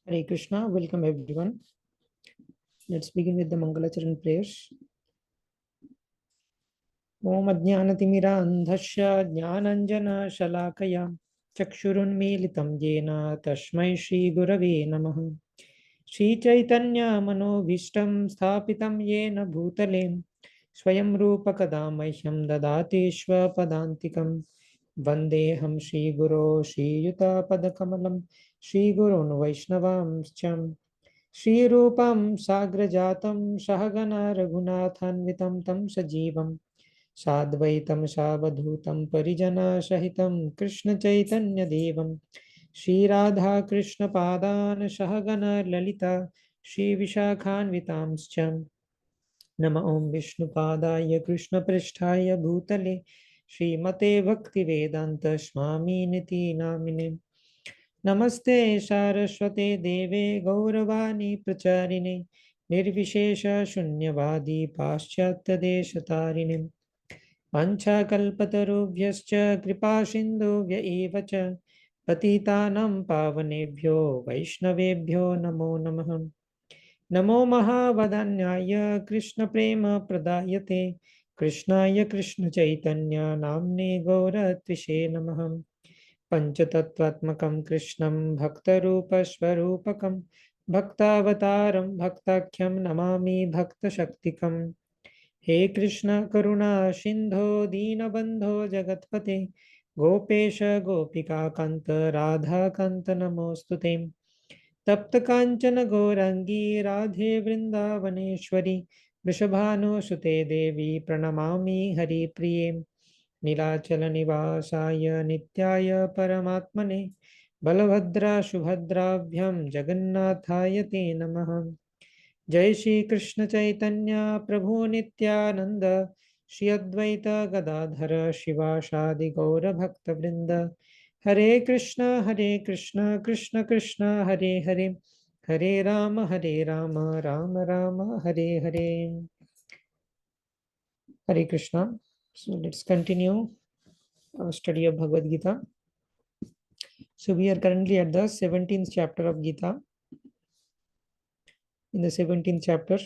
Hare Krishna, welcome everyone. Let's begin with the Mangalacharan prayers. Om Ajnanatimirandhasya Jnananjana Shalakaya Chakshurunmilitam Jena Tashmai Shri Gurave Namaha Shri Chaitanya Manobhishtam Sthapitam Yena Bhutale Swayam Rupa Kadamahyam Dadateshva Padantikam Vandeham Shri Guru Shri Yuta Padakamalam Shri Gurun Vaishnavamscham Shri Rupam Sagrajatam Sahagana Raghunathanvitam Tam Sajivam Sadvaitam Savadhutam Parijana Sahitam Krishna Chaitanya Devam Shri Radha Krishna Padan Sahagana Lalita Shri Vishakhanvitamscham Nama Om Vishnu Padaya Krishna Pristhaya Bhutale Shri Mate Bhakti Vedanta Swami Niti Namine Namaste Saraswate Deve Gauravani Pracharine Nirvishesha Shunyavadi Paschatya Deshatarine Panchakalpatarubhyascha Kripa Sindhuvya eva cha Patitanam Pavanebhyo Vaishnavebhyo Namo Namaha Namo Mahavadanyaya Krishna Prema Pradayate Krishnaya Krishna Chaitanya Namne Gaura Tvishe Namaham Panchatattvatmakam Krishnam Bhaktarupasvarupakam Bhaktavataram Bhaktakyam Namami Bhakta Shaktikam He Krishna Karuna Sindho Deenabandho Jagatpate Gopesha Gopika Kanta Radha Kanta Namostute Tapta Kanchana Gourangi Radhe Vrindavaneshwari Vrishabhanu Sute Devi Pranamami Hari Priye Nilachal निवासाय नित्याय परमात्मने बलभद्रा सुभद्राभ्यां जगन्नाथाय ते नमः जय श्री कृष्ण चैतन्य प्रभु नित्यानंद श्री अद्वैत गदाधर शिवासादि गौर भक्तवृंद हरे Krishna Krishna Krishna Hare Hare Hare Ram Ram Ram Hare Hare Hare Krishna. So let's continue our study of Bhagavad Gita. So we are currently at the 17th chapter of Gita. In the 17th chapter,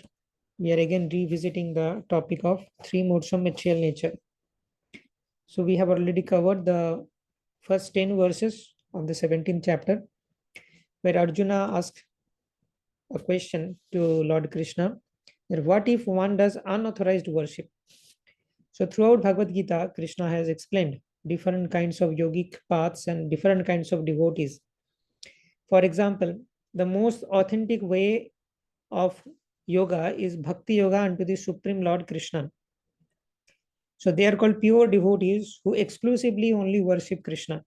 we are again revisiting the topic of three modes of material nature. So we have already covered the first 10 verses of the 17th chapter, where Arjuna asked a question to Lord Krishna, that what if one does unauthorized worship? So throughout Bhagavad Gita, Krishna has explained different kinds of yogic paths and different kinds of devotees. For example, the most authentic way of yoga is Bhakti Yoga unto the Supreme Lord Krishna. So they are called pure devotees who exclusively only worship Krishna.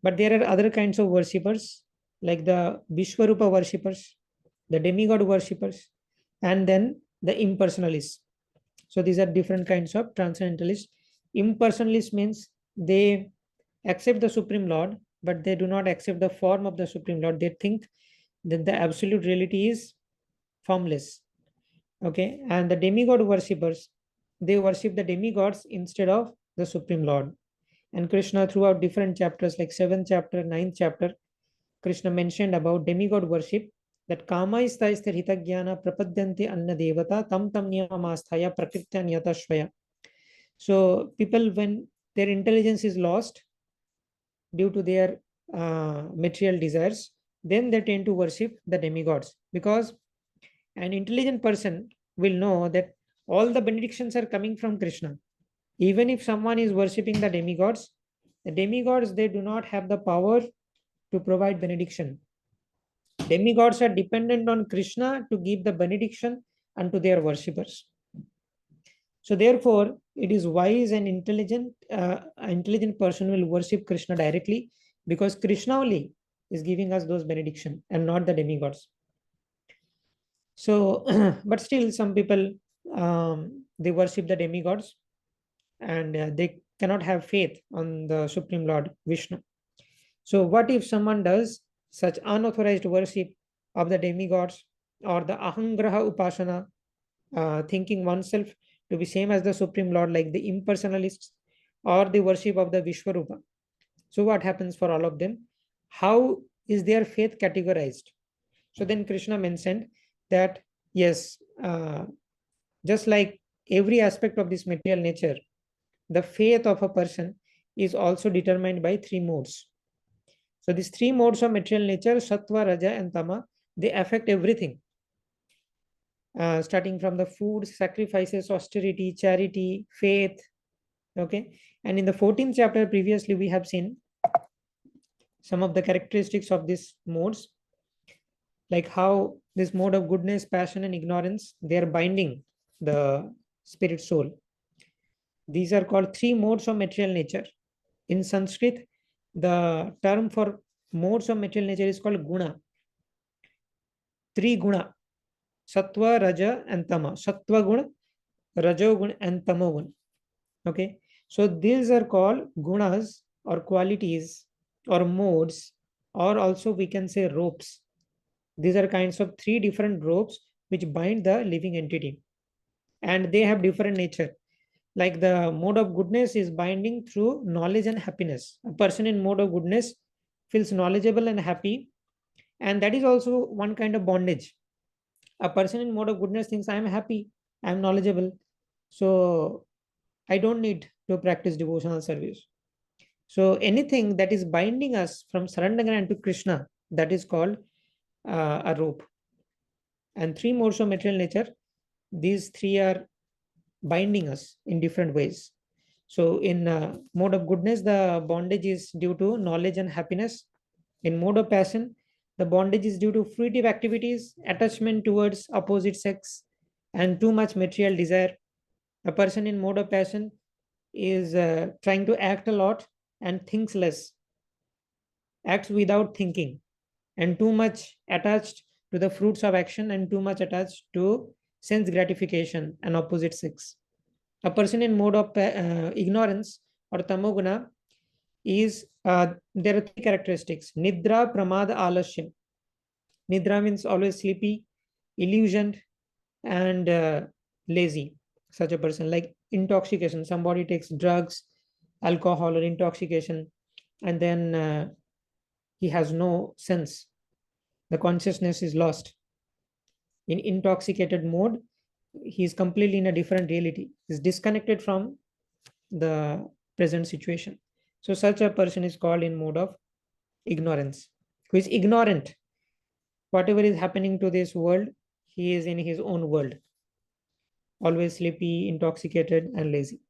But there are other kinds of worshippers, like the Vishwarupa worshippers, the demigod worshippers, and then the impersonalists. So these are different kinds of transcendentalists. Impersonalist means they accept the Supreme Lord, but they do not accept the form of the Supreme Lord. They think that the absolute reality is formless. Okay, and the demigod worshippers, they worship the demigods instead of the Supreme Lord. And Krishna, throughout different chapters, like 7th chapter, 9th chapter, Krishna mentioned about demigod worship, that kama istaisthir hitagyana prapadyanti anna devata tam tam niyamasthaya prakritya niyatashvaya. So people, when their intelligence is lost due to their material desires, then they tend to worship the demigods, because an intelligent person will know that all the benedictions are coming from Krishna. Even if someone is worshipping the demigods, they do not have the power to provide benediction. Demigods are dependent on Krishna to give the benediction unto their worshippers. So therefore, it is wise and intelligent person will worship Krishna directly, because Krishna only is giving us those benediction and not the demigods. So, but still, some people they worship the demigods, and they cannot have faith on the Supreme Lord Vishnu. So, what if someone does such unauthorized worship of the demigods, or the ahangraha upasana, thinking oneself to be same as the Supreme Lord, like the impersonalists, or the worship of the Vishwarupa? So, what happens for all of them? How is their faith categorized? So then Krishna mentioned that, yes, just like every aspect of this material nature, the faith of a person is also determined by three modes. So these three modes of material nature, Sattva, Raja, and Tama, they affect everything. Starting from the food, sacrifices, austerity, charity, faith. Okay. And in the 14th chapter previously, we have seen some of the characteristics of these modes, like how this mode of goodness, passion, and ignorance, they are binding the spirit soul. These are called three modes of material nature. In Sanskrit, the term for modes of material nature is called guna. Three guna: Sattva, Raja, and Tama. Sattva guna, Rajo guna, and Tamo guna. Okay. So these are called gunas or qualities or modes, or also we can say ropes. These are kinds of three different ropes which bind the living entity, and they have different nature. Like the mode of goodness is binding through knowledge and happiness. A person in mode of goodness feels knowledgeable and happy, and that is also one kind of bondage. A person in mode of goodness thinks, I am happy, I am knowledgeable, so I don't need to practice devotional service. So anything that is binding us from surrendering to Krishna, that is called a rope. And three modes of material nature, these three are binding us in different ways. So in mode of goodness, the bondage is due to knowledge and happiness. In mode of passion, the bondage is due to fruitive activities, attachment towards opposite sex, and too much material desire. A person in mode of passion is trying to act a lot and thinks less, acts without thinking, and too much attached to the fruits of action and too much attached to sense gratification and opposite sex. A person in mode of ignorance or tamoguna is, there are three characteristics: nidra, pramada, alasya. Nidra means always sleepy, illusioned, and lazy. Such a person, like intoxication, somebody takes drugs, alcohol, or intoxication, and then he has no sense. The consciousness is lost. In intoxicated mode, he is completely in a different reality. He is disconnected from the present situation. So such a person is called in mode of ignorance, who is ignorant. Whatever is happening to this world, he is in his own world, always sleepy, intoxicated, and lazy.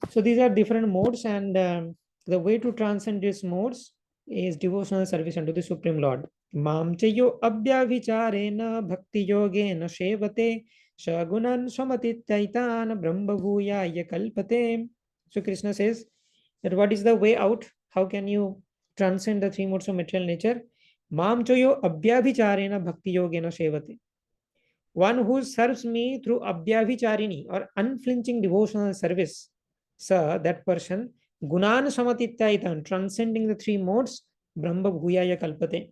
So these are different modes, and the way to transcend these modes is devotional service unto the Supreme Lord. Mam chayo abhyavicharena bhakti yogena shevate shagunan samatitaitan brahma bhuyaya kalpate. So Krishna says that what is the way out? How can you transcend the three modes of material nature? Mam chayo abhyavicharena bhakti yogena shevate. One who serves me through abhyavicharini or unflinching devotional service, sir, that person, gunan samatittaitan, transcending the three modes, brahma bhuyaya kalpate,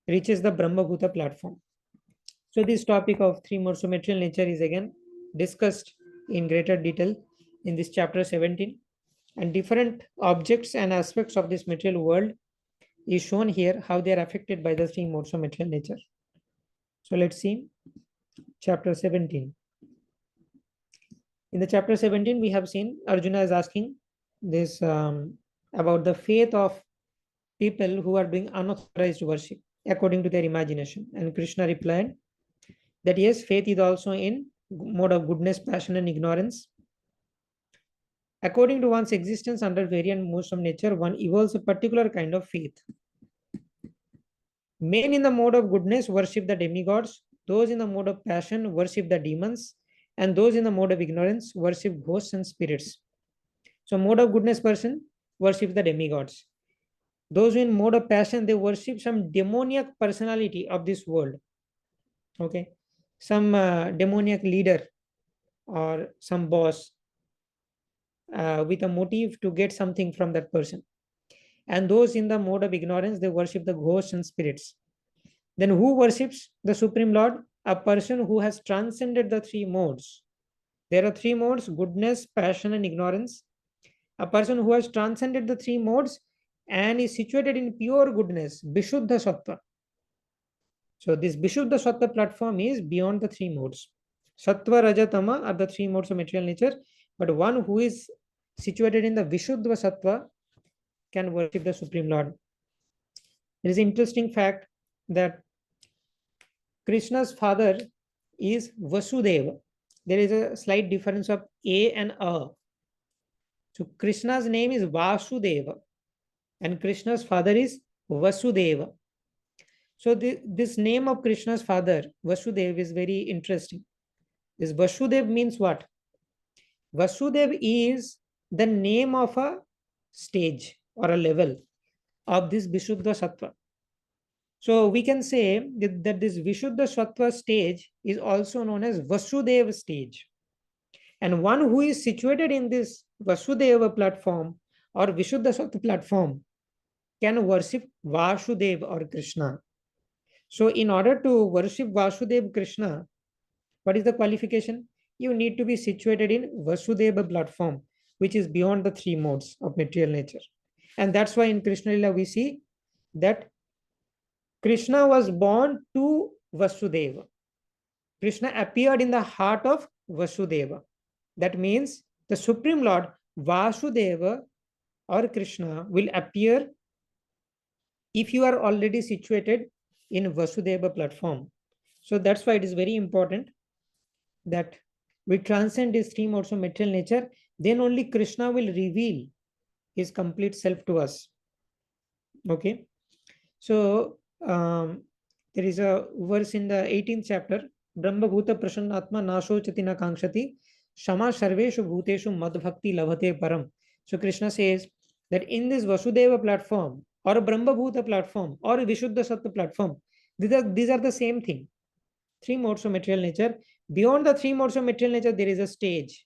reaches the brahma bhuta platform. So this topic of three modes of material nature is again discussed in greater detail in this chapter 17, and different objects and aspects of this material world is shown here, how they are affected by the three modes of material nature. So let's see chapter 17. In the chapter 17, we have seen Arjuna is asking this about the faith of people who are doing unauthorized worship according to their imagination. And Krishna replied that yes, faith is also in mode of goodness, passion, and ignorance. According to one's existence under variant modes of nature, one evolves a particular kind of faith. Men in the mode of goodness worship the demigods, those in the mode of passion worship the demons, and those in the mode of ignorance worship ghosts and spirits. So mode of goodness person worships the demigods. Those in mode of passion, they worship some demoniac personality of this world. Okay, some demoniac leader or some boss with a motive to get something from that person. And those in the mode of ignorance, they worship the ghosts and spirits. Then who worships the Supreme Lord? A person who has transcended the three modes. There are three modes: goodness, passion, and ignorance. A person who has transcended the three modes and is situated in pure goodness, Vishuddha Sattva. So this Vishuddha Sattva platform is beyond the three modes. Sattva, Raja, Tama are the three modes of material nature, but one who is situated in the Vishuddha Sattva can worship the Supreme Lord. There is an interesting fact that Krishna's father is Vasudeva. There is a slight difference of A and A. So Krishna's name is Vasudeva and Krishna's father is Vasudeva. So this name of Krishna's father, Vasudeva, is very interesting. This Vasudeva means what? Vasudeva is the name of a stage or a level of this Vishuddha Sattva. So we can say that this Vishuddha Sattva stage is also known as Vasudeva stage. And one who is situated in this Vasudeva platform or Vishuddha Sattva platform can worship Vasudeva or Krishna. So in order to worship Vasudeva Krishna, what is the qualification? You need to be situated in Vasudeva platform, which is beyond the three modes of material nature. And that's why in Krishna Lila we see that Krishna was born to Vasudeva. Krishna appeared in the heart of Vasudeva. That means the Supreme Lord Vasudeva or Krishna will appear if you are already situated in Vasudeva platform. So that's why it is very important that we transcend these three modes of material nature. Then only Krishna will reveal his complete self to us. Okay. So there is a verse in the 18th chapter, Brahma Bhuta Prasannatma Nasho Chatina Kankshati Shama Sarveshu Bhuteshu Madbhakti Lavate Param. So Krishna says that in this Vasudeva platform or Brahma Bhuta platform or Vishuddha Sattva platform, these are the same thing. Three modes of material nature. Beyond the three modes of material nature, there is a stage.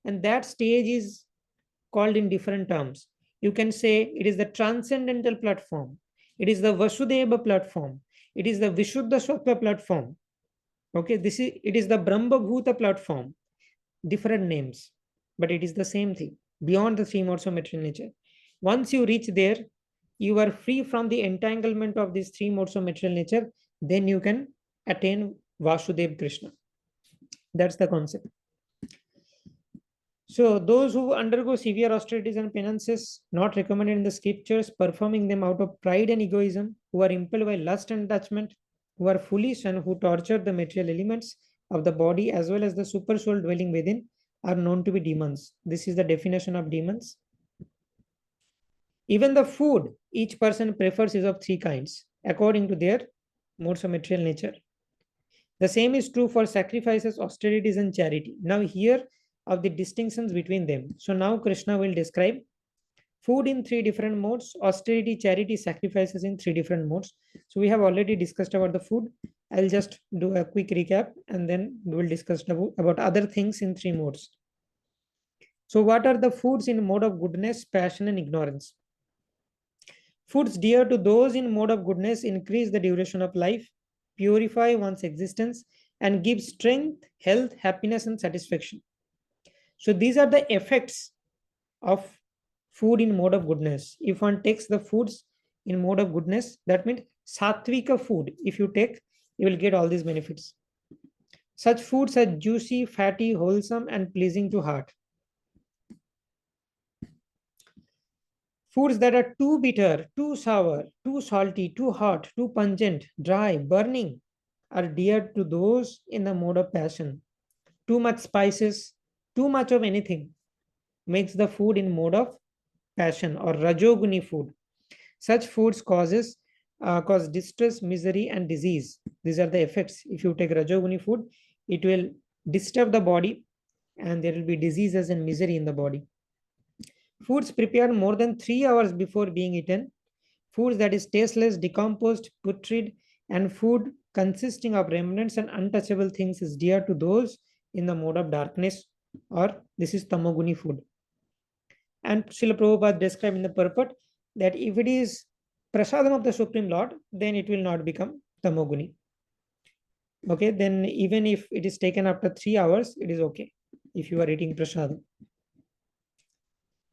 And that stage is called in different terms. You can say it is the transcendental platform. It is the Vasudeva platform. It is the Vishuddha Sattva platform. Okay, it is the Brahma Bhuta platform. Different names, but it is the same thing. Beyond the three modes of material nature. Once you reach there, you are free from the entanglement of these three modes of material nature. Then you can attain Vasudeva Krishna. That's the concept. So those who undergo severe austerities and penances not recommended in the scriptures, performing them out of pride and egoism, who are impelled by lust and attachment, who are foolish and who torture the material elements of the body as well as the super soul dwelling within, are known to be demons. This is the definition of demons. Even the food each person prefers is of three kinds, according to their modes of material nature. The same is true for sacrifices, austerities, and charity. Now here of the distinctions between them. So now Krishna will describe food in three different modes, austerity, charity, sacrifices in three different modes. So we have already discussed about the food. I'll just do a quick recap and then we will discuss about other things in three modes. So what are the foods in mode of goodness, passion, and ignorance? Foods dear to those in mode of goodness increase the duration of life, purify one's existence, and give strength, health, happiness, and satisfaction. So these are the effects of food in mode of goodness. If one takes the foods in mode of goodness, that means sattvika food. If you take, you will get all these benefits. Such foods are juicy, fatty, wholesome, and pleasing to heart. Foods that are too bitter, too sour, too salty, too hot, too pungent, dry, burning are dear to those in the mode of passion. Too much spices, too much of anything makes the food in mode of passion or rajoguni food. Such foods cause distress, misery, and disease. These are the effects. If you take rajoguni food, it will disturb the body and there will be diseases and misery in the body. Foods prepared more than 3 hours before being eaten, foods that is tasteless, decomposed, putrid, and food consisting of remnants and untouchable things is dear to those in the mode of darkness, or this is tamoguni food. And Srila Prabhupada described in the purport that if it is prasadam of the Supreme Lord, then it will not become tamoguni. Okay, then even if it is taken after 3 hours, it is okay if you are eating prasadam.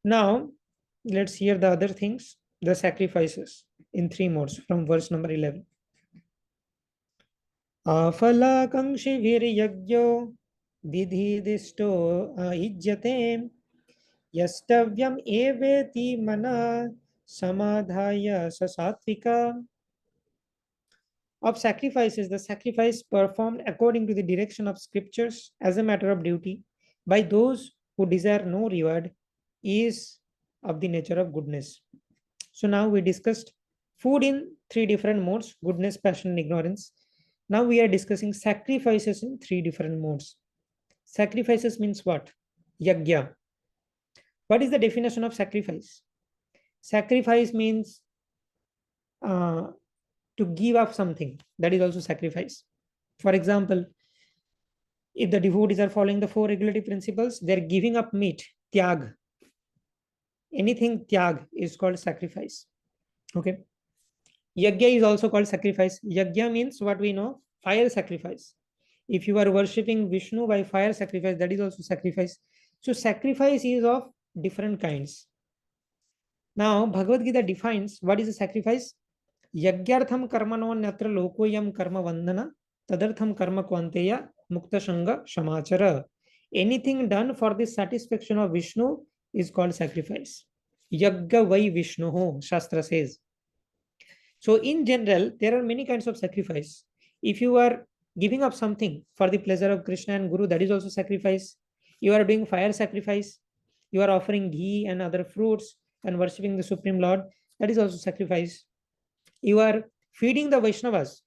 Now, let's hear the other things. the sacrifices in three modes from verse number 11. Afalakankshi viryagyo vidhidisto ijyate yastavyam eveti mana samadhaya sasatvika. Of sacrifices, the sacrifice performed according to the direction of scriptures as a matter of duty by those who desire no reward is of the nature of goodness. So now we discussed food in three different modes: goodness, passion, and ignorance. Now we are discussing sacrifices in three different modes. Sacrifices means what? Yagya. What is the definition of sacrifice? Sacrifice means to give up something. That is also sacrifice. For example, if the devotees are following the four regulative principles, they're giving up meat, tyag. Anything tyag is called sacrifice. Okay. Yagya is also called sacrifice. Yagya means what we know, fire sacrifice. If you are worshipping Vishnu by fire sacrifice, that is also sacrifice. So sacrifice is of different kinds. Now, Bhagavad Gita defines what is a sacrifice. Yagyartham karmano nyatra lokoyam karma vandana tadartham karma kvanteya mukta shanga shamachara. Anything done for the satisfaction of Vishnu is called sacrifice. Yagga vai Vishnuho, Shastra says. So in general, there are many kinds of sacrifice. If you are giving up something for the pleasure of Krishna and Guru, that is also sacrifice. You are doing fire sacrifice. You are offering ghee and other fruits and worshipping the Supreme Lord. That is also sacrifice. You are feeding the Vaishnavas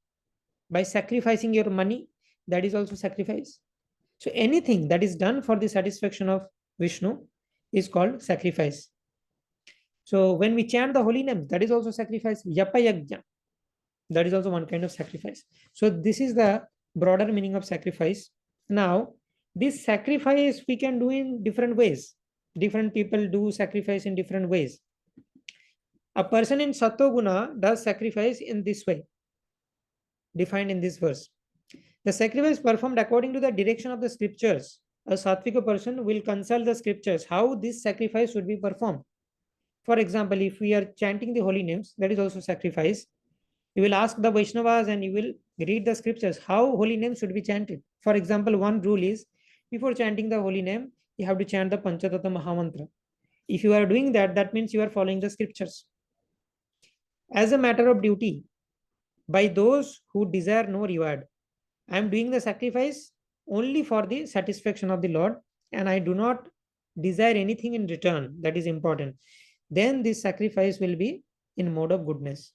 by sacrificing your money. That is also sacrifice. So anything that is done for the satisfaction of Vishnu is called sacrifice. So when we chant the holy names, that is also sacrifice. Yapa yajna. That is also one kind of sacrifice. So this is the broader meaning of sacrifice. Now, this sacrifice we can do in different ways. Different people do sacrifice in different ways. A person in Sattva does sacrifice in this way, defined in this verse. The sacrifice performed according to the direction of the scriptures. A Sattvika person will consult the scriptures, how this sacrifice should be performed. For example, if we are chanting the holy names, that is also sacrifice. You will ask the Vaishnavas and you will read the scriptures, how holy names should be chanted. For example, one rule is, before chanting the holy name, you have to chant the Panchatattva Mahamantra. If you are doing that, that means you are following the scriptures. As a matter of duty, by those who desire no reward, I am doing the sacrifice only for the satisfaction of the Lord, and I do not desire anything in return. That is important. Then this sacrifice will be in mode of goodness.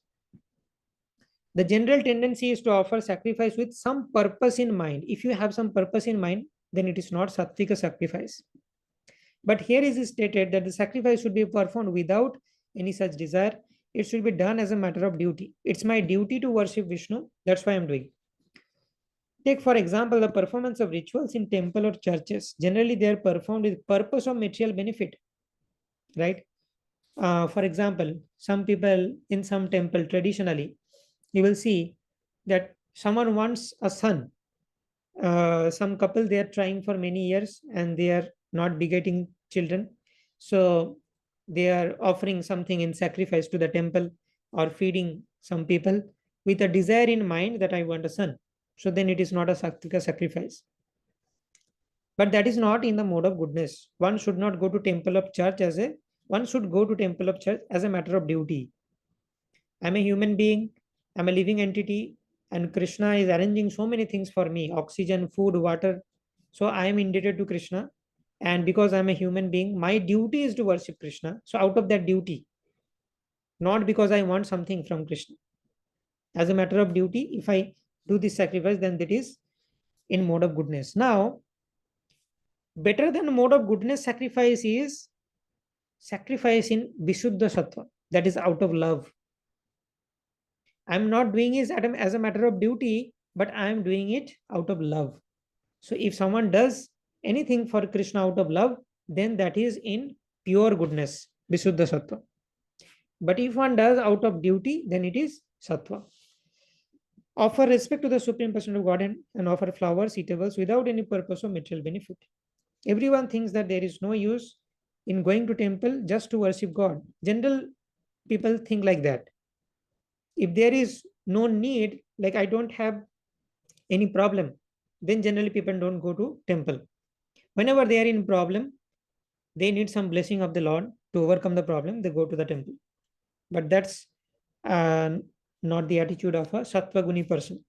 The general tendency is to offer sacrifice with some purpose in mind. If you have some purpose in mind, then it is not sattvika sacrifice. But here is stated that the sacrifice should be performed without any such desire. It should be done as a matter of duty. It's my duty to worship Vishnu. That's why I'm doing. Take, for example, the performance of rituals in temple or churches. Generally, they are performed with purpose of material benefit, right? For example, some people in some temple traditionally, you will see that someone wants a son. Some couple, they are trying for many years and they are not begetting children. So they are offering something in sacrifice to the temple or feeding some people with a desire in mind that I want a son. So then it is not a sattvika sacrifice. But that is not in the mode of goodness. One should not go to temple of church one should go to temple of church as a matter of duty. I'm a human being, I'm a living entity, and Krishna is arranging so many things for me, oxygen, food, water. So I am indebted to Krishna. And because I'm a human being, my duty is to worship Krishna. So out of that duty, not because I want something from Krishna. As a matter of duty, if I do this sacrifice, then that is in mode of goodness. Now, better than mode of goodness sacrifice is sacrifice in Vishuddha Sattva, that is out of love. I'm not doing it as a matter of duty, but I'm doing it out of love. So if someone does anything for Krishna out of love, then that is in pure goodness, Vishuddha Sattva. But if one does out of duty, then it is Sattva. Offer respect to the Supreme Person of Godhead and offer flowers, eatables without any purpose of material benefit. Everyone thinks that there is no use in going to temple just to worship God. General people think like that. If there is no need, like I don't have any problem, then generally people don't go to temple. Whenever they are in problem, they need some blessing of the Lord to overcome the problem, they go to the temple. But that's uh, not the attitude of a Sattvaguni person.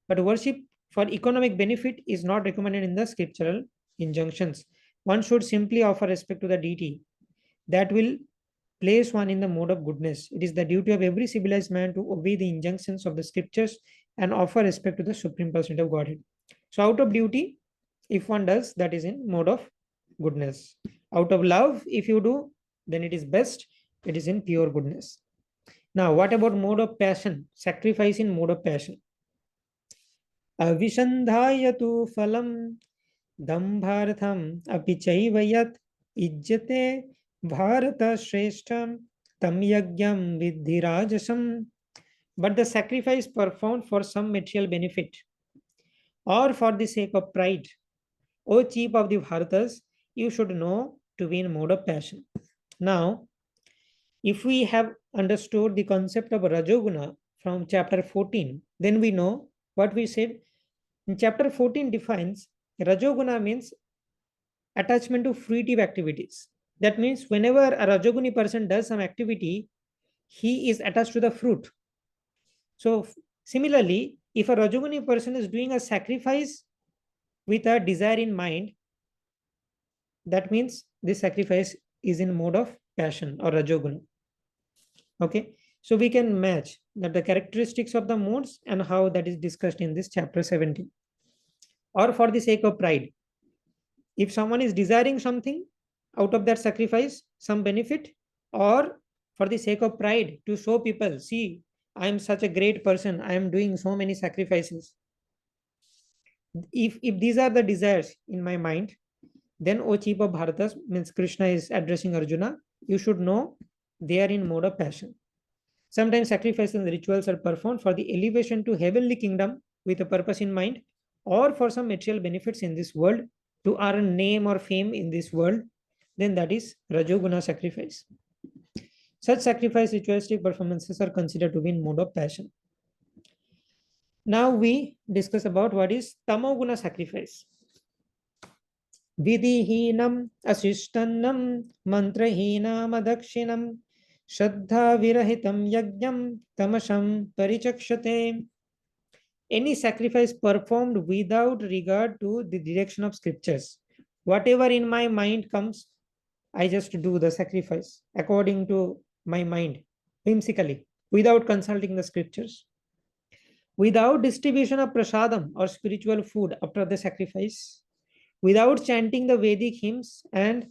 But worship for economic benefit is not recommended in the scriptural injunctions. One should simply offer respect to the deity. That will place one in the mode of goodness. It is the duty of every civilized man to obey the injunctions of the scriptures and offer respect to the Supreme Personality of Godhead. So, out of duty, if one does, that is in mode of goodness. Out of love, if you do, then it is best, it is in pure goodness. Now, what about mode of passion? Sacrifice in mode of passion. Avisandhaya tu phalam dambhartham api chaiva yat ijjate bharata shreshtam tam yagyam vidhi rajasam. But the sacrifice performed for some material benefit or for the sake of pride, O chief of the Bharatas, you should know to be in mode of passion. Now, if we have understood the concept of Rajoguna from chapter 14, then we know what we said. In chapter 14 defines Rajoguna means attachment to fruitive activities. That means whenever a Rajoguni person does some activity, he is attached to the fruit. So similarly, if a Rajoguni person is doing a sacrifice with a desire in mind, that means this sacrifice is in mode of passion or Rajoguna. Okay, so we can match that the characteristics of the modes and how that is discussed in this chapter 17. Or for the sake of pride, if someone is desiring something out of that sacrifice, some benefit, or for the sake of pride to show people, see, I am such a great person, I am doing so many sacrifices. If these are the desires in my mind, then O chief of Bharatas, means Krishna is addressing Arjuna, you should know they are in mode of passion. Sometimes sacrifices and rituals are performed for the elevation to heavenly kingdom with a purpose in mind, or for some material benefits in this world, to earn name or fame in this world, then that is Rajoguna sacrifice. Such sacrifice ritualistic performances are considered to be in mode of passion. Now we discuss about what is Tamoguna sacrifice. Vidhihinam asistannam mantrahinam adakshinam Shraddha virahitam yagyam tamasham parichakshate. Any sacrifice performed without regard to the direction of scriptures. Whatever in my mind comes, I just do the sacrifice according to my mind, whimsically, without consulting the scriptures. Without distribution of prasadam or spiritual food after the sacrifice, without chanting the Vedic hymns and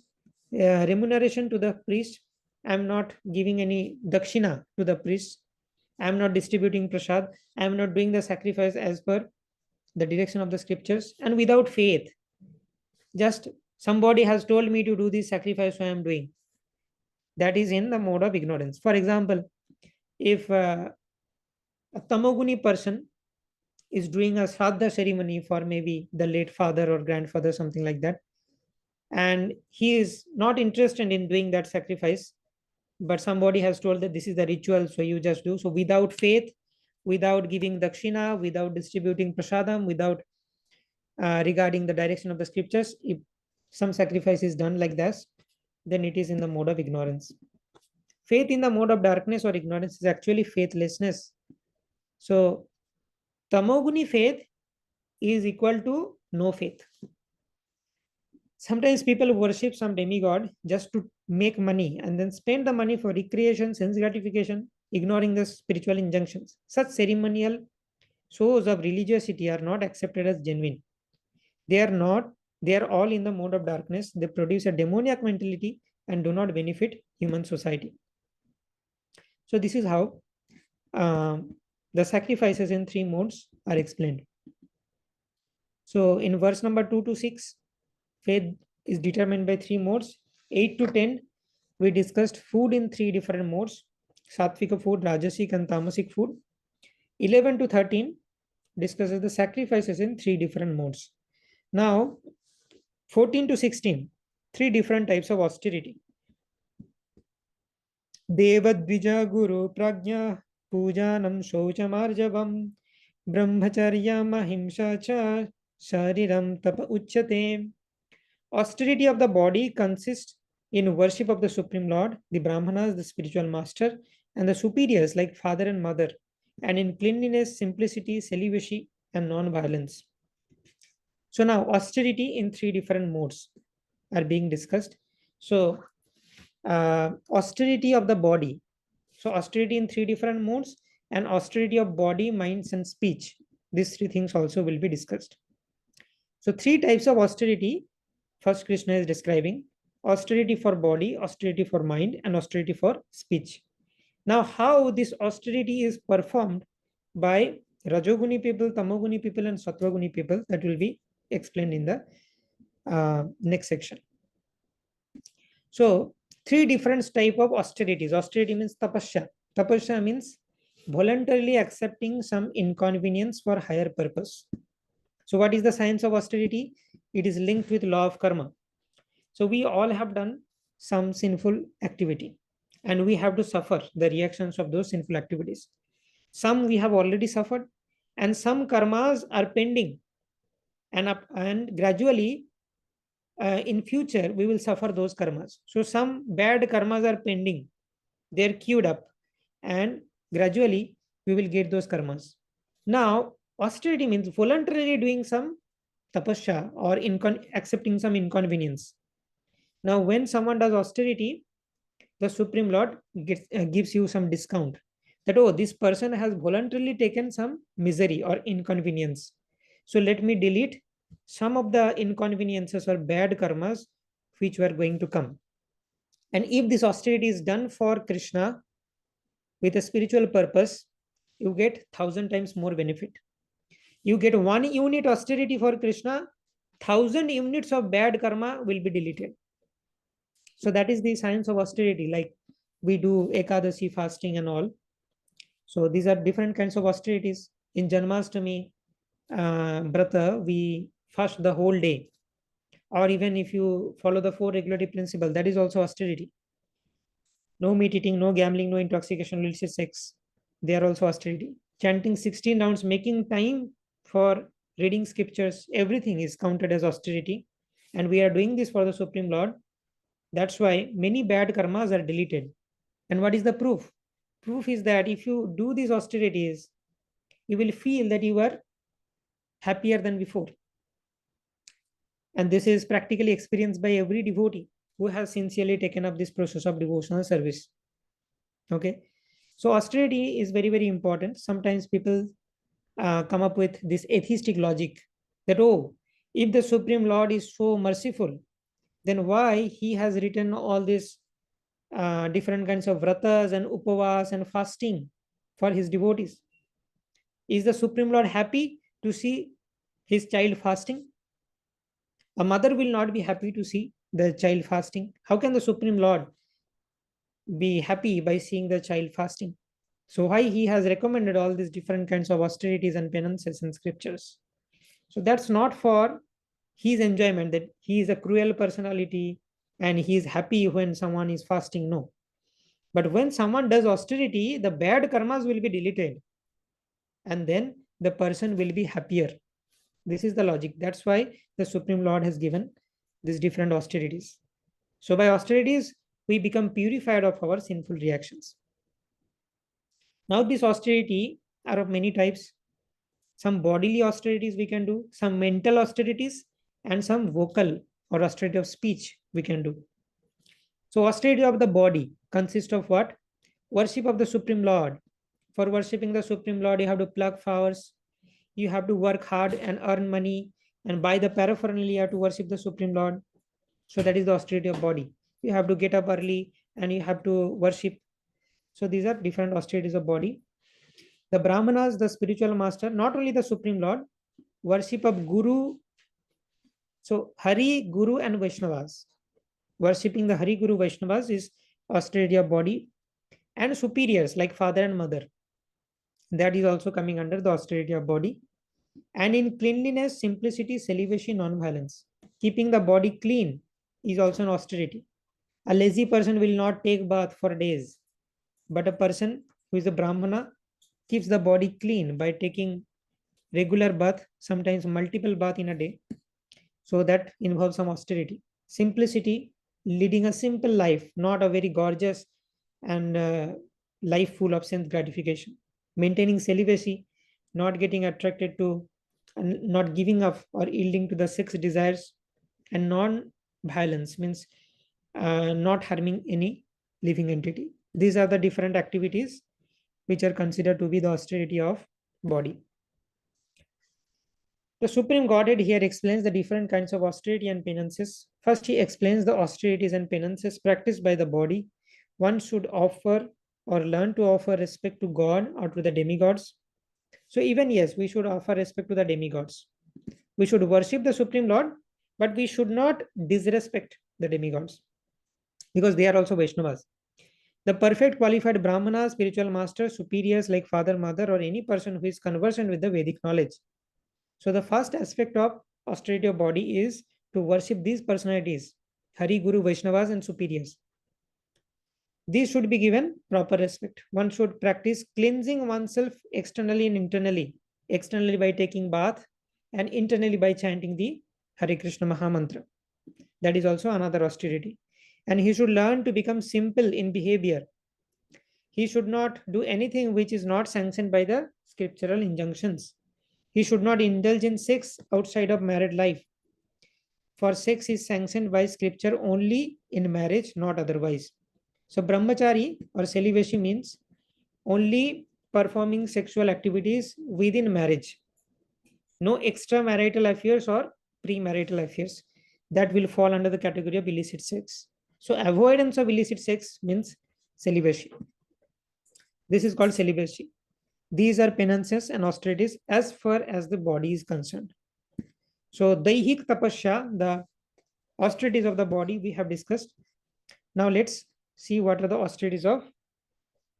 remuneration to the priest, I am not giving any dakshina to the priest. I am not distributing prasad. I am not doing the sacrifice as per the direction of the scriptures. And without faith, just somebody has told me to do this sacrifice, so I am doing. That is in the mode of ignorance. For example, if a tamoguni person is doing a shraddha ceremony for maybe the late father or grandfather, something like that, and he is not interested in doing that sacrifice, but somebody has told that this is the ritual, so you just do. So without faith, without giving dakshina, without distributing prasadam, without regarding the direction of the scriptures, if some sacrifice is done like this, then it is in the mode of ignorance. Faith in the mode of darkness or ignorance is actually faithlessness. So tamoguni faith is equal to no faith. Sometimes people worship some demigod just to make money and then spend the money for recreation, sense gratification, ignoring the spiritual injunctions. Such ceremonial shows of religiosity are not accepted as genuine. They are all in the mode of darkness. They produce a demoniac mentality and do not benefit human society. So this is how the sacrifices in 3 modes are explained. So in verse number 2 to 6, faith is determined by 3 modes. 8 to 10, we discussed food in 3 different modes: Satvika food, Rajasic and Tamasic food. 11 to 13 discusses the sacrifices in 3 different modes. Now, 14 to 16, 3 different types of austerity. Devadvija Guru Prajna Pujanam Shochamarjavam Brahmacharya Mahimsa Cha Shariram Tapa Uchyate. Austerity of the body consists in worship of the Supreme Lord, the Brahmanas, the spiritual master, and the superiors like father and mother, and in cleanliness, simplicity, celibacy, and non-violence. So now austerity in three different modes are being discussed. So austerity of the body. So austerity in three different modes and austerity of body, minds, and speech. These three things also will be discussed. So three types of austerity. First, Krishna is describing austerity for body, austerity for mind, and austerity for speech. Now, how this austerity is performed by Rajoguni people, Tamoguni people, and Satvaguni people, that will be explained in the next section. So, three different type of austerities. Austerity means tapasya. Tapasya means voluntarily accepting some inconvenience for higher purpose. So, what is the science of austerity? It is linked with law of karma. So, we all have done some sinful activity, and we have to suffer the reactions of those sinful activities. Some we have already suffered, and some karmas are pending, and gradually in future we will suffer those karmas. So some bad karmas are pending, they're queued up, and gradually we will get those karmas. Now austerity means voluntarily doing some tapasya or accepting some inconvenience. Now when someone does austerity, the Supreme Lord gives you some discount, that oh, this person has voluntarily taken some misery or inconvenience, so let me delete some of the inconveniences or bad karmas which were going to come. And if this austerity is done for Krishna with a spiritual purpose, you get 1,000 times more benefit. You get 1 unit austerity for Krishna, 1,000 units of bad karma will be deleted. So that is the science of austerity. Like we do Ekadashi fasting and all. So these are different kinds of austerities. In Janmashtami, Brata, we fast the whole day. Or even if you follow the 4 regulative principles, that is also austerity. No meat eating, no gambling, no intoxication, illicit sex. They are also austerity. Chanting 16 rounds, making time for reading scriptures, everything is counted as austerity. And we are doing this for the Supreme Lord. That's why many bad karmas are deleted. And what is the proof? Proof is that if you do these austerities, you will feel that you are happier than before. And this is practically experienced by every devotee who has sincerely taken up this process of devotional service. Okay. So austerity is very, very important. Sometimes people come up with this atheistic logic that, oh, if the Supreme Lord is so merciful, then why he has written all these different kinds of vratas and upavas and fasting for his devotees? Is the Supreme Lord happy to see his child fasting? A mother will not be happy to see the child fasting. How can the Supreme Lord be happy by seeing the child fasting? So why he has recommended all these different kinds of austerities and penances in scriptures? So that's not for his enjoyment, that he is a cruel personality and he is happy when someone is fasting. No. But when someone does austerity, the bad karmas will be deleted, and then the person will be happier. This is the logic. That's why the Supreme Lord has given these different austerities. So by austerities, we become purified of our sinful reactions. Now this austerity are of many types. Some bodily austerities we can do, some mental austerities, and some vocal or austerity of speech we can do. So austerity of the body consists of what? Worship of the Supreme Lord. For worshipping the Supreme Lord, you have to pluck flowers, you have to work hard and earn money, and buy the paraphernalia to worship the Supreme Lord. So that is the austerity of body. You have to get up early and you have to worship. So these are different austerities of body. The Brahmanas, the spiritual master, not only the Supreme Lord, worship of Guru. So Hari, Guru, and Vaishnavas. Worshipping the Hari, Guru, Vaishnavas is austerity of body. And superiors like father and mother, that is also coming under the austerity of body. And in cleanliness, simplicity, celibacy, non-violence, keeping the body clean is also an austerity. A lazy person will not take bath for days. But a person who is a Brahmana keeps the body clean by taking regular bath, sometimes multiple bath in a day. So that involves some austerity. Simplicity, leading a simple life, not a very gorgeous and life full of sense gratification. Maintaining celibacy, not getting attracted to and not giving up or yielding to the sex desires, and non-violence means not harming any living entity. These are the different activities which are considered to be the austerity of body. The Supreme Godhead here explains the different kinds of austerity and penances. First, he explains the austerities and penances practiced by the body. One should offer or learn to offer respect to God or to the demigods. So, even yes, we should offer respect to the demigods. We should worship the Supreme Lord, but we should not disrespect the demigods because they are also Vaishnavas. The perfect qualified Brahmana, spiritual master, superiors like father, mother, or any person who is conversant with the Vedic knowledge. So the first aspect of austerity of body is to worship these personalities, Hari, Guru, Vaishnavas, and superiors. These should be given proper respect. One should practice cleansing oneself externally and internally. Externally by taking bath, and internally by chanting the Hare Krishna Maha Mantra. That is also another austerity. And he should learn to become simple in behavior. He should not do anything which is not sanctioned by the scriptural injunctions. He should not indulge in sex outside of married life. For sex is sanctioned by scripture only in marriage, not otherwise. So brahmachari or celibacy means only performing sexual activities within marriage. No extramarital affairs or premarital affairs. That will fall under the category of illicit sex. So avoidance of illicit sex means celibacy. This is called celibacy. These are penances and austerities as far as the body is concerned. So daihik tapasya, the austerities of the body we have discussed. Now let's see what are the austerities of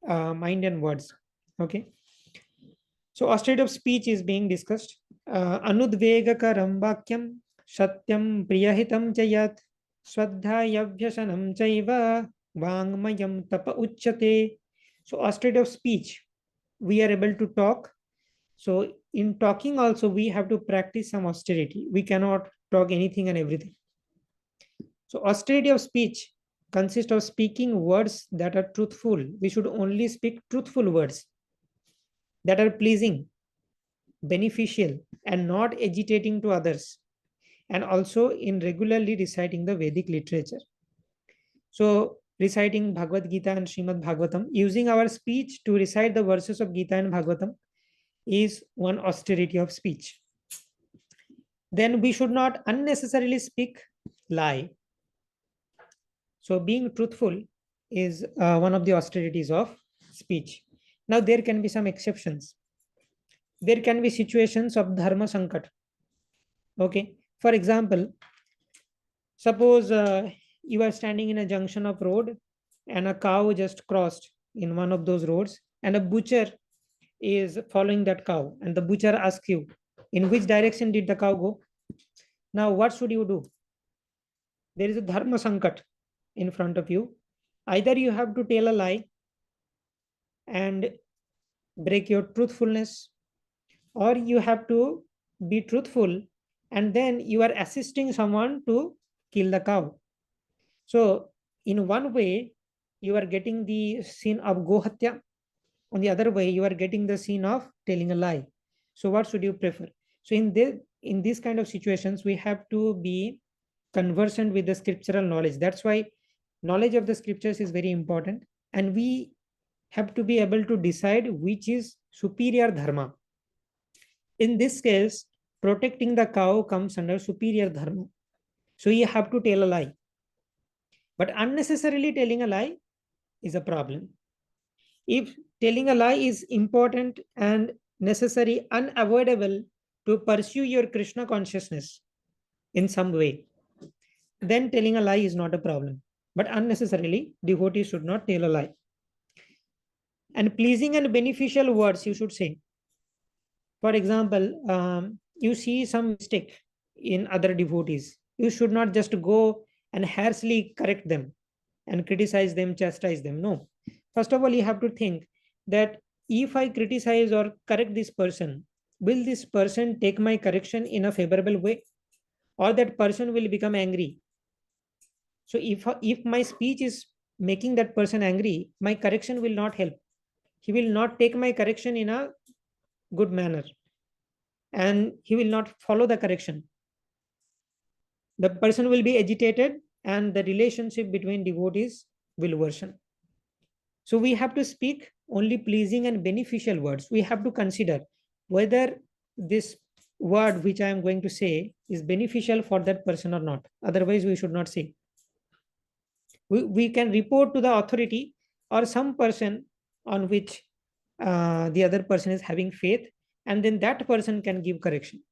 mind and words. Okay. So austerity of speech is being discussed. Anudvegakaram vakyam satyam priyahitam chayat swadhyayavyasanam chaiva vangmayam tapa uchyate. So austerity of speech, we are able to talk. So in talking also, we have to practice some austerity. We cannot talk anything and everything. So austerity of speech consists of speaking words that are truthful. We should only speak truthful words that are pleasing, beneficial, and not agitating to others. And also in regularly reciting the Vedic literature. So reciting Bhagavad Gita and Srimad Bhagavatam, using our speech to recite the verses of Gita and Bhagavatam is one austerity of speech. Then we should not unnecessarily speak lie. So being truthful is one of the austerities of speech. Now there can be some exceptions. There can be situations of dharma sankat. Okay. For example, suppose you are standing in a junction of road and a cow just crossed in one of those roads and a butcher is following that cow and the butcher asks you, in which direction did the cow go? Now what should you do? There is a dharma sankat in front of you. Either you have to tell a lie and break your truthfulness, or you have to be truthful and then you are assisting someone to kill the cow. So in one way, you are getting the sin of gohatya. On the other way, you are getting the sin of telling a lie. So what should you prefer? So in these kind of situations, we have to be conversant with the scriptural knowledge. That's why knowledge of the scriptures is very important. And we have to be able to decide which is superior dharma. In this case, protecting the cow comes under superior dharma. So you have to tell a lie. But unnecessarily telling a lie is a problem. If telling a lie is important and necessary, unavoidable to pursue your Krishna consciousness in some way, then telling a lie is not a problem. But unnecessarily, devotees should not tell a lie. And pleasing and beneficial words you should say. For example, you see some mistake in other devotees. You should not just go and harshly correct them and criticize them, chastise them. No. First of all, you have to think that if I criticize or correct this person, will this person take my correction in a favorable way, or that person will become angry? So if my speech is making that person angry, my correction will not help. He will not take my correction in a good manner, and he will not follow the correction. The person will be agitated, and the relationship between devotees will worsen. So we have to speak only pleasing and beneficial words. We have to consider whether this word which I am going to say is beneficial for that person or not. Otherwise, we should not say. We can report to the authority or some person on which the other person is having faith, and then that person can give correction.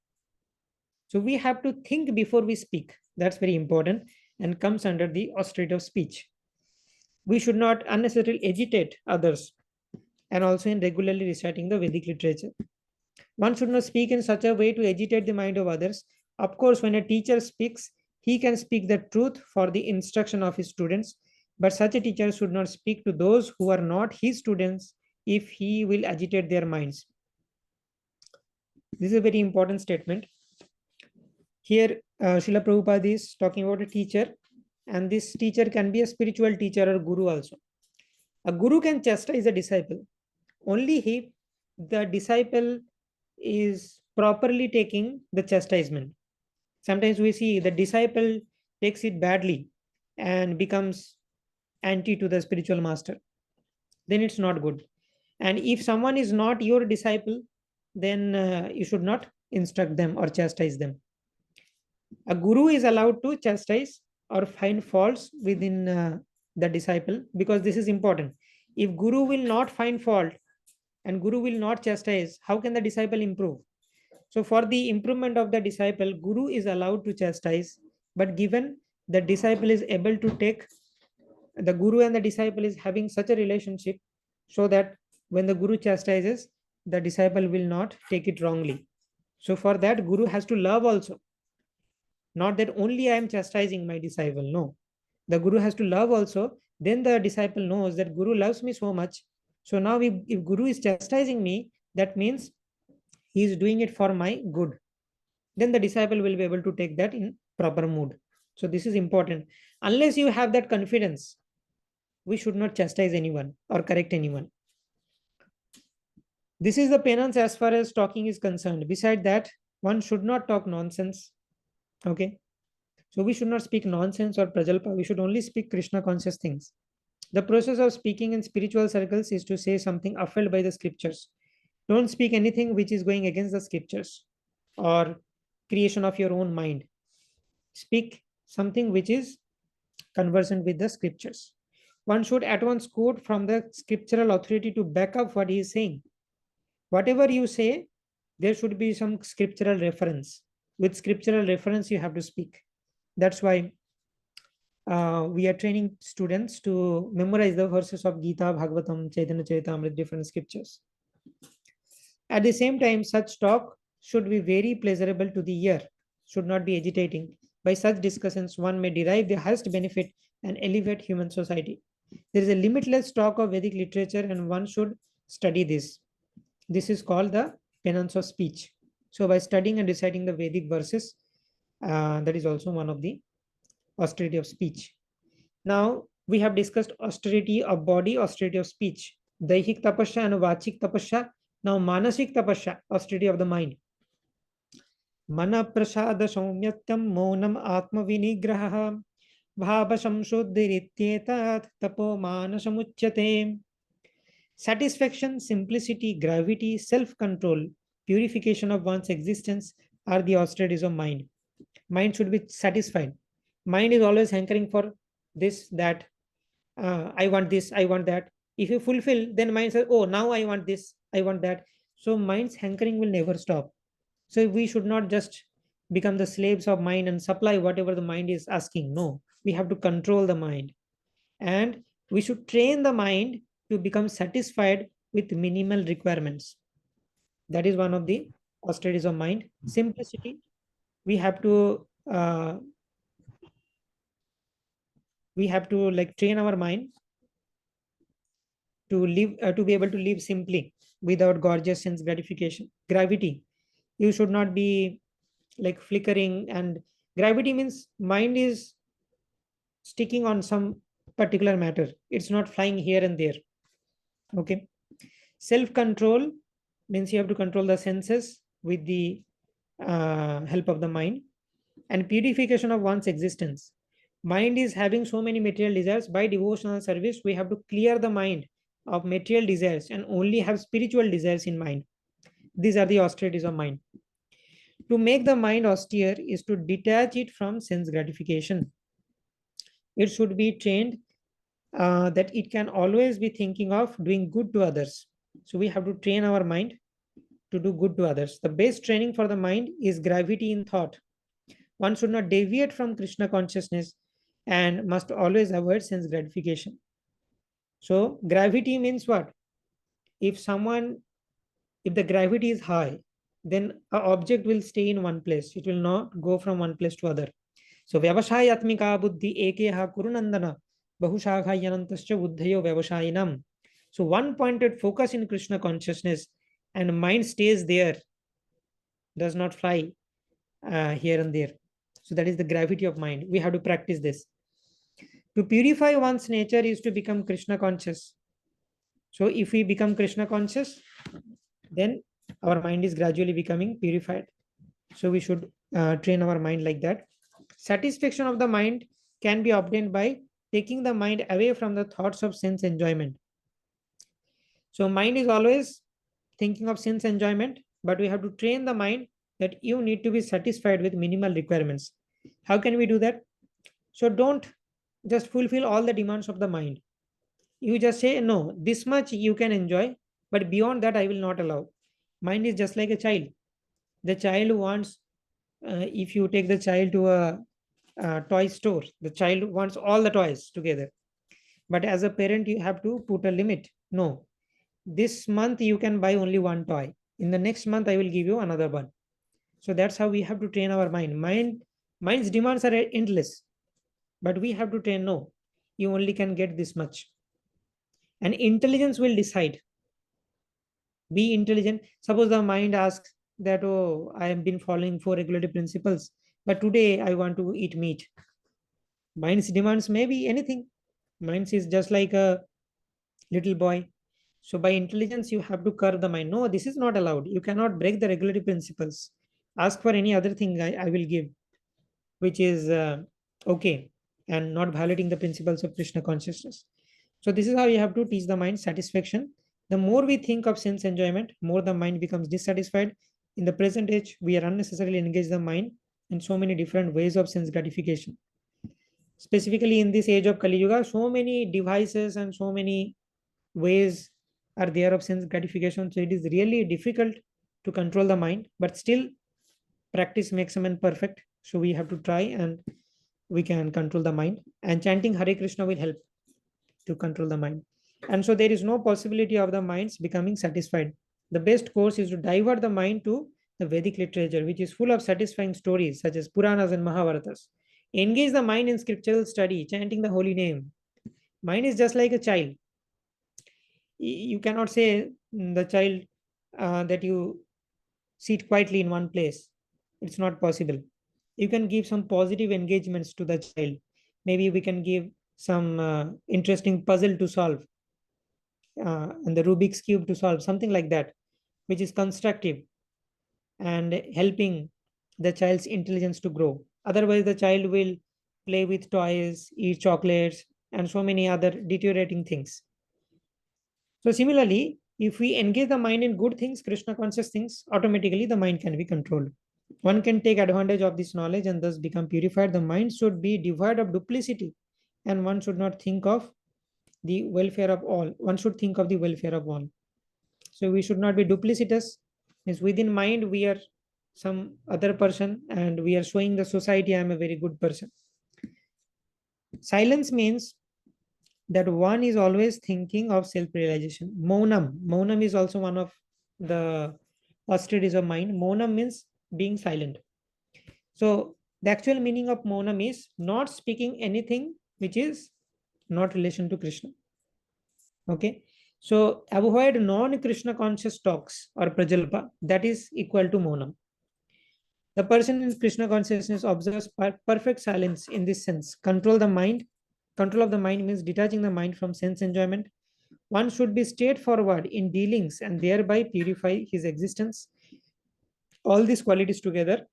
So we have to think before we speak. That's very important and comes under the austerity of speech. We should not unnecessarily agitate others, and also in regularly reciting the Vedic literature. One should not speak in such a way to agitate the mind of others. Of course, when a teacher speaks, he can speak the truth for the instruction of his students, but such a teacher should not speak to those who are not his students if he will agitate their minds. This is a very important statement. Here, Srila Prabhupada is talking about a teacher, and this teacher can be a spiritual teacher or guru also. A guru can chastise a disciple only if the disciple is properly taking the chastisement. Sometimes we see the disciple takes it badly and becomes anti to the spiritual master. Then it's not good. And if someone is not your disciple, then you should not instruct them or chastise them. A guru is allowed to chastise or find faults within the disciple, because this is important. If guru will not find fault and guru will not chastise, how can the disciple improve? So for the improvement of the disciple, guru is allowed to chastise, but given the disciple is able to take, the guru and the disciple is having such a relationship so that when the guru chastises, the disciple will not take it wrongly. So for that, guru has to love also. Not that only I am chastising my disciple. No, the guru has to love also. Then the disciple knows that guru loves me so much. So now if guru is chastising me, that means he is doing it for my good. Then the disciple will be able to take that in proper mood. So this is important. Unless you have that confidence, we should not chastise anyone or correct anyone. This is the penance as far as talking is concerned. Beside that, one should not talk nonsense. Okay. So we should not speak nonsense or prajalpa. We should only speak Krishna conscious things. The process of speaking in spiritual circles is to say something upheld by the scriptures. Don't speak anything which is going against the scriptures or creation of your own mind. Speak something which is conversant with the scriptures. One should at once quote from the scriptural authority to back up what he is saying. Whatever you say, there should be some scriptural reference. With scriptural reference, you have to speak. That's why we are training students to memorize the verses of Gita, Bhagavatam, Chaitanya Charitamrita, different scriptures. At the same time, such talk should be very pleasurable to the ear, should not be agitating. By such discussions, one may derive the highest benefit and elevate human society. There is a limitless stock of Vedic literature, and one should study this. This is called the penance of speech. So by studying and reciting the Vedic verses, that is also one of the austerity of speech. Now we have discussed austerity of body, austerity of speech, daihik tapasya and vachik tapasya. Now manasik tapasya, austerity of the mind. Mana prasada saumyatyam monam atma vinigraha bhava samshuddhirityetat tapo manasamuchyate. Satisfaction, simplicity, gravity, self-control, purification of one's existence are the austerities of mind. Mind should be satisfied. Mind is always hankering for this, that, I want this, I want that. If you fulfill, then mind says, oh, now I want this, I want that. So mind's hankering will never stop. So we should not just become the slaves of mind and supply whatever the mind is asking. No, we have to control the mind. And we should train the mind to become satisfied with minimal requirements. That is one of the austerities of mind. Simplicity. We have to like train our mind to live, to be able to live simply without gorgeous sense gratification. Gravity, you should not be like flickering, and gravity means mind is sticking on some particular matter. It's not flying here and there. Okay. Self control means you have to control the senses with the help of the mind. And purification of one's existence. Mind is having so many material desires. By devotional service, we have to clear the mind of material desires and only have spiritual desires in mind. These are the austerities of mind. To make the mind austere is to detach it from sense gratification. It should be trained that it can always be thinking of doing good to others. So we have to train our mind to do good to others. The best training for the mind is gravity in thought. One should not deviate from Krishna consciousness and must always avoid sense gratification. So gravity means what? If someone, if the gravity is high, then an object will stay in one place. It will not go from one place to other. So vyavashayatmika buddhi ekeha kurunandana bahushakhayanantascha buddhayo vyavashayinam. So one pointed focus in Krishna consciousness and mind stays there, does not fly here and there. So that is the gravity of mind. We have to practice this. To purify one's nature is to become Krishna conscious. So if we become Krishna conscious, then our mind is gradually becoming purified. So we should train our mind like that. Satisfaction of the mind can be obtained by taking the mind away from the thoughts of sense enjoyment. So mind is always thinking of sense enjoyment, but we have to train the mind that you need to be satisfied with minimal requirements. How can we do that? So don't just fulfill all the demands of the mind. You just say, no, this much you can enjoy, but beyond that, I will not allow. Mind is just like a child. The child wants, if you take the child to a toy store, the child wants all the toys together. But as a parent, you have to put a limit. No, this month you can buy only one toy. In the next month, I will give you another one. So that's how we have to train our mind. Mind's demands are endless, but we have to train, no, you only can get this much. And intelligence will decide. Be intelligent. Suppose the mind asks that, oh, I have been following 4 regulative principles, but today I want to eat meat. Mind's demands may be anything. Mind is just like a little boy. So by intelligence, you have to curb the mind. No, this is not allowed. You cannot break the regulative principles. Ask for any other thing I will give, which is okay and not violating the principles of Krishna consciousness. So this is how you have to teach the mind satisfaction. The more we think of sense enjoyment, more the mind becomes dissatisfied. In the present age, we are unnecessarily engaged the mind in so many different ways of sense gratification. Specifically in this age of Kali Yuga, so many devices and so many ways are there of sense gratification. So it is really difficult to control the mind, but still practice makes a man perfect. So we have to try and we can control the mind. And chanting Hare Krishna will help to control the mind. And so there is no possibility of the minds becoming satisfied. The best course is to divert the mind to the Vedic literature, which is full of satisfying stories such as Puranas and Mahabharatas. Engage the mind in scriptural study, chanting the holy name. Mind is just like a child. You cannot say the child that you sit quietly in one place. It's not possible. You can give some positive engagements to the child. Maybe we can give some interesting puzzle to solve and the Rubik's Cube to solve, something like that, which is constructive and helping the child's intelligence to grow. Otherwise, the child will play with toys, eat chocolates, and so many other deteriorating things. So similarly, if we engage the mind in good things, Krishna conscious things, automatically the mind can be controlled. One can take advantage of this knowledge and thus become purified. The mind should be devoid of duplicity, and one should not think of the welfare of all. One should think of the welfare of all. So we should not be duplicitous. Means within mind we are some other person and we are showing the society I am a very good person. Silence means that one is always thinking of self-realization. Maunam is also one of the austerities of mind. Maunam means being silent. So the actual meaning of Maunam is not speaking anything which is not relation to Krishna. Okay. So avoid non-Krishna conscious talks or prajalpa, that is equal to monam. The person in Krishna consciousness observes perfect silence in this sense. Control the mind. Control of the mind means detaching the mind from sense enjoyment. One should be straightforward in dealings and thereby purify his existence. All these qualities together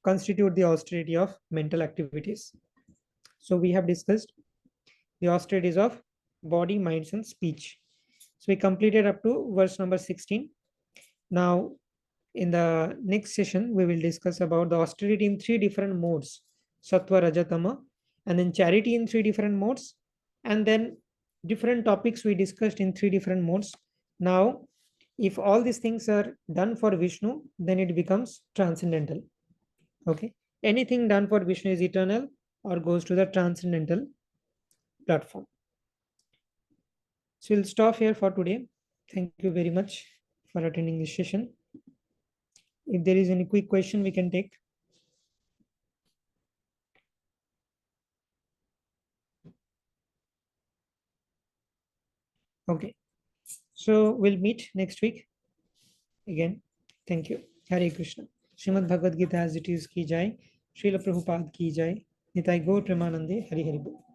constitute the austerity of mental activities. So we have discussed the austerities of body, minds, and speech. So we completed up to verse number 16. Now, in the next session, we will discuss about the austerity in three different modes, Sattva, Rajatama, and then charity in three different modes, and then different topics we discussed in three different modes. Now, if all these things are done for Vishnu, then it becomes transcendental. Okay. Anything done for Vishnu is eternal or goes to the transcendental platform. So we'll stop here for today. Thank you very much for attending this session. If there is any quick question, we can take. Okay. So we'll meet next week again. Thank you. Hare Krishna. Srimad Bhagavad Gita as it is ki jai. Srila Prabhupada ki jai. Nitai Gaur Premanande. Hari Hari Bol.